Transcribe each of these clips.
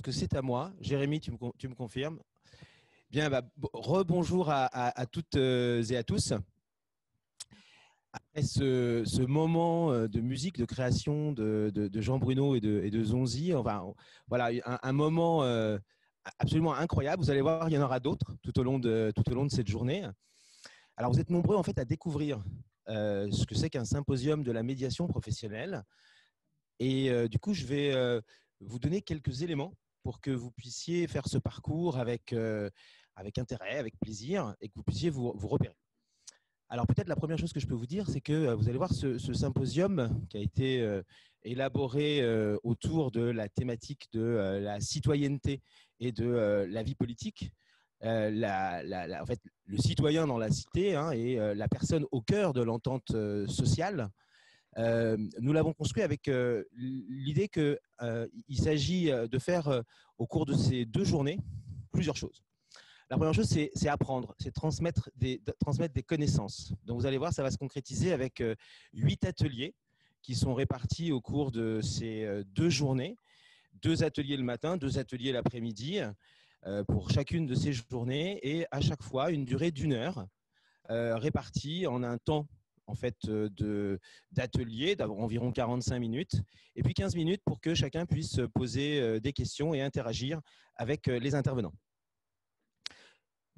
que c'est à moi. Jérémy, tu me confirmes? Bien, rebonjour à toutes et à tous. Après ce moment de musique, de création de Jean Bruno et de Zonzi, voilà, un moment absolument incroyable. Vous allez voir, il y en aura d'autres tout au long de cette journée. Alors, vous êtes nombreux en fait à découvrir ce que c'est qu'un symposium de la médiation professionnelle. Et du coup, je vais vous donner quelques éléments pour que vous puissiez faire ce parcours avec intérêt, avec plaisir, et que vous puissiez vous repérer. Alors peut-être la première chose que je peux vous dire, c'est que vous allez voir ce symposium qui a été élaboré autour de la thématique de la citoyenneté et de la vie politique. En fait, le citoyen dans la cité et la personne au cœur de l'entente sociale. Nous l'avons construit avec l'idée qu'il s'agit de faire au cours de ces 2 journées plusieurs choses. La première chose, c'est apprendre, c'est transmettre des connaissances. Donc, vous allez voir, ça va se concrétiser avec 8 ateliers qui sont répartis au cours de ces 2 journées. 2 ateliers le matin, 2 ateliers l'après-midi pour chacune de ces journées et à chaque fois une durée d'1 heure répartie en un temps en fait d'atelier d'environ 45 minutes et puis 15 minutes pour que chacun puisse poser des questions et interagir avec les intervenants.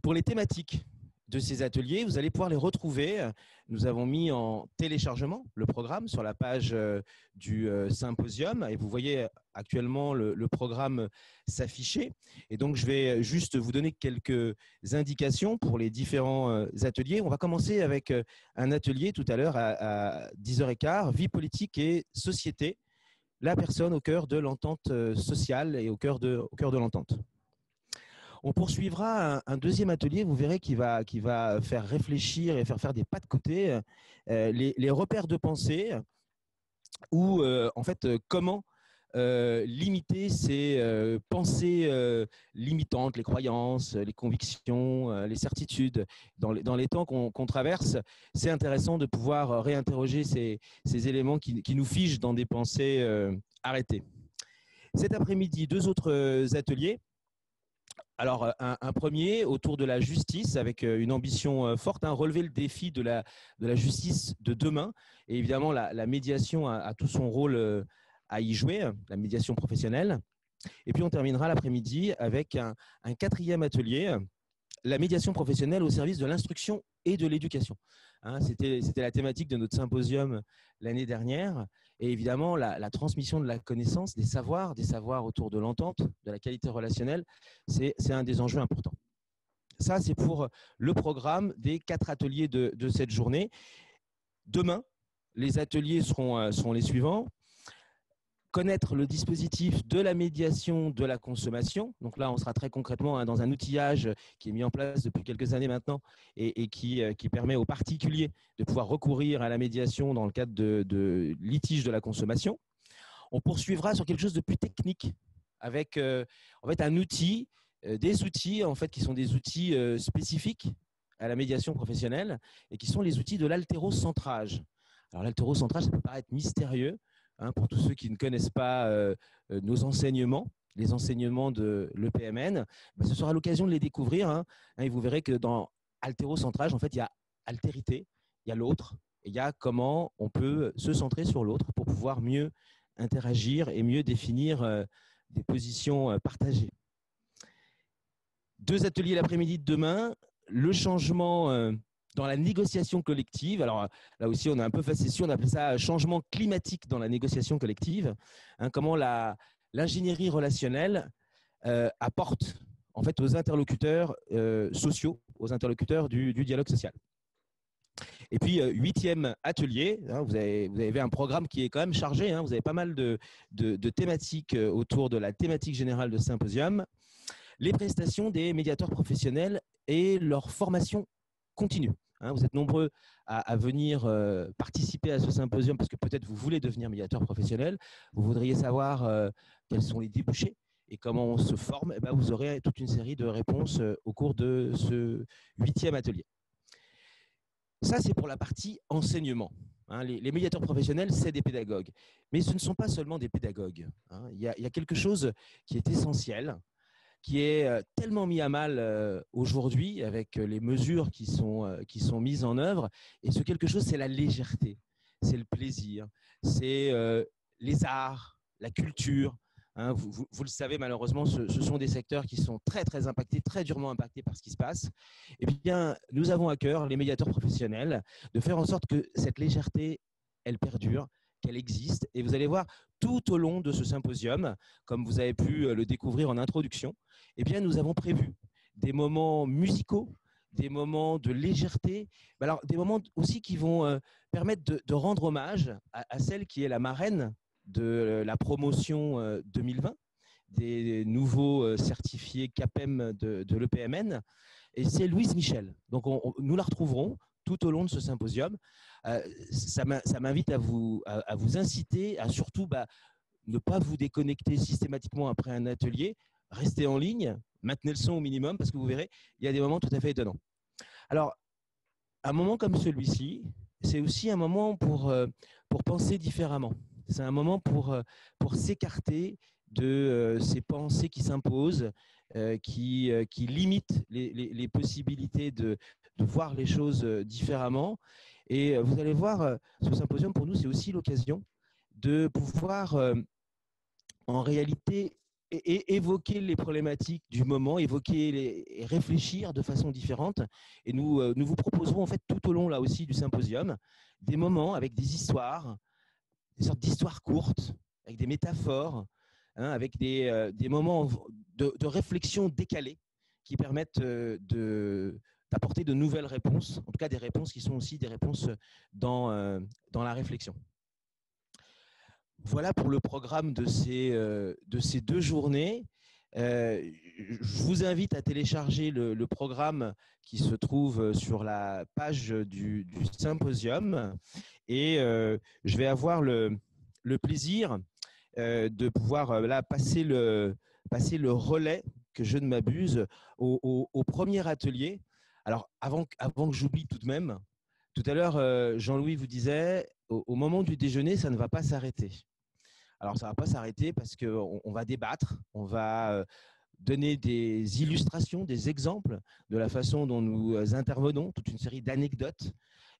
Pour les thématiques de ces ateliers, vous allez pouvoir les retrouver. Nous avons mis en téléchargement le programme sur la page du symposium et vous voyez actuellement le programme s'afficher. Et donc, je vais juste vous donner quelques indications pour les différents ateliers. On va commencer avec un atelier tout à l'heure à 10h15, vie politique et société, la personne au cœur de l'entente sociale et au cœur de l'entente. On poursuivra un deuxième atelier, vous verrez, qui va faire réfléchir et faire des pas de côté, les repères de pensée ou en fait comment limiter ces pensées limitantes, les croyances, les convictions, les certitudes. Dans les temps qu'on traverse, c'est intéressant de pouvoir réinterroger ces éléments qui nous figent dans des pensées arrêtées. Cet après-midi, 2 autres ateliers. Alors, un premier autour de la justice avec une ambition forte, relever le défi de la justice de demain. Et évidemment, la médiation a tout son rôle à y jouer, la médiation professionnelle. Et puis, on terminera l'après-midi avec un 4e atelier, la médiation professionnelle au service de l'instruction et de l'éducation. C'était la thématique de notre symposium l'année dernière. Et évidemment, la transmission de la connaissance, des savoirs autour de l'entente, de la qualité relationnelle, c'est un des enjeux importants. Ça, c'est pour le programme des 4 ateliers de cette journée. Demain, les ateliers seront les suivants. Connaître le dispositif de la médiation de la consommation. Donc là, on sera très concrètement dans un outillage qui est mis en place depuis quelques années maintenant et qui permet aux particuliers de pouvoir recourir à la médiation dans le cadre de litiges de la consommation. On poursuivra sur quelque chose de plus technique avec en fait un outil, des outils en fait qui sont des outils spécifiques à la médiation professionnelle et qui sont les outils de l'haltérocentrage. Alors l'haltérocentrage, ça peut paraître mystérieux. Pour tous ceux qui ne connaissent pas nos enseignements, les enseignements de l'EPMN, ce sera l'occasion de les découvrir. Et vous verrez que dans haltérocentrage, en fait, il y a altérité, il y a l'autre, et il y a comment on peut se centrer sur l'autre pour pouvoir mieux interagir et mieux définir des positions partagées. 2 ateliers l'après-midi de demain, le changement dans la négociation collective. Alors là aussi, on a un peu facétieux, on appelle ça changement climatique dans la négociation collective. Comment l'ingénierie relationnelle apporte en fait aux interlocuteurs sociaux, aux interlocuteurs du dialogue social. Et puis, 8e atelier, vous avez un programme qui est quand même chargé. Vous avez pas mal de thématiques autour de la thématique générale de ce symposium. Les prestations des médiateurs professionnels et leur formation continue. Vous êtes nombreux à venir participer à ce symposium parce que peut-être vous voulez devenir médiateur professionnel, vous voudriez savoir quels sont les débouchés et comment on se forme. Vous aurez toute une série de réponses au cours de ce 8e atelier. Ça, c'est pour la partie enseignement. Hein. Les médiateurs professionnels, c'est des pédagogues. Mais ce ne sont pas seulement des pédagogues. Hein. Il y a quelque chose qui est essentiel, qui est tellement mis à mal aujourd'hui avec les mesures qui sont mises en œuvre. Et ce quelque chose, c'est la légèreté, c'est le plaisir, c'est les arts, la culture. Hein, vous le savez, malheureusement, ce sont des secteurs qui sont très, très impactés, très durement impactés par ce qui se passe. Eh bien, nous avons à cœur, les médiateurs professionnels, de faire en sorte que cette légèreté, elle perdure, qu'elle existe. Et vous allez voir, tout au long de ce symposium, comme vous avez pu le découvrir en introduction, eh bien, nous avons prévu des moments musicaux, des moments de légèreté, alors des moments aussi qui vont permettre de rendre hommage à celle qui est la marraine de la promotion 2020, des nouveaux certifiés CAPEM de l'EPMN, et c'est Louise Michel. Donc nous la retrouverons tout au long de ce symposium. Ça m'invite à vous inciter à surtout ne pas vous déconnecter systématiquement après un atelier, restez en ligne, maintenez le son au minimum parce que vous verrez, il y a des moments tout à fait étonnants. Alors, un moment comme celui-ci, c'est aussi un moment pour penser différemment. C'est un moment pour s'écarter de ces pensées qui s'imposent, qui limitent les possibilités de voir les choses différemment. Et vous allez voir, ce symposium, pour nous, c'est aussi l'occasion de pouvoir, en réalité, évoquer les problématiques du moment, et réfléchir de façon différente. Et nous vous proposerons en fait tout au long là aussi du symposium des moments avec des histoires, des sortes d'histoires courtes, avec des métaphores, hein, avec des moments de réflexion décalés qui permettent d'apporter de nouvelles réponses, en tout cas des réponses qui sont aussi des réponses dans la réflexion. Voilà pour le programme de ces 2 journées. Je vous invite à télécharger le programme qui se trouve sur la page du symposium et je vais avoir le plaisir de pouvoir là passer le relais, que je ne m'abuse, au premier atelier. Alors, avant que j'oublie tout de même, tout à l'heure, Jean-Louis vous disait, au moment du déjeuner, ça ne va pas s'arrêter. Alors, ça ne va pas s'arrêter parce qu'on va débattre, on va donner des illustrations, des exemples de la façon dont nous intervenons, toute une série d'anecdotes.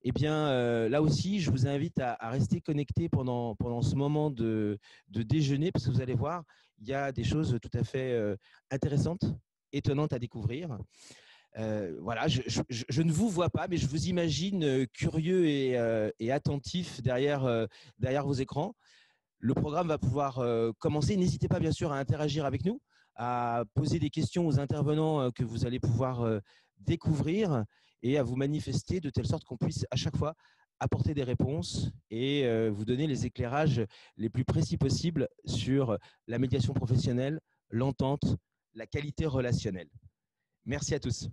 Eh bien, là aussi, je vous invite à rester connecté pendant ce moment de déjeuner parce que vous allez voir, il y a des choses tout à fait intéressantes, étonnantes à découvrir. Voilà, je ne vous vois pas, mais je vous imagine curieux et attentif derrière vos écrans. Le programme va pouvoir commencer. N'hésitez pas bien sûr à interagir avec nous, à poser des questions aux intervenants que vous allez pouvoir découvrir et à vous manifester de telle sorte qu'on puisse à chaque fois apporter des réponses et vous donner les éclairages les plus précis possibles sur la médiation professionnelle, l'entente, la qualité relationnelle. Merci à tous.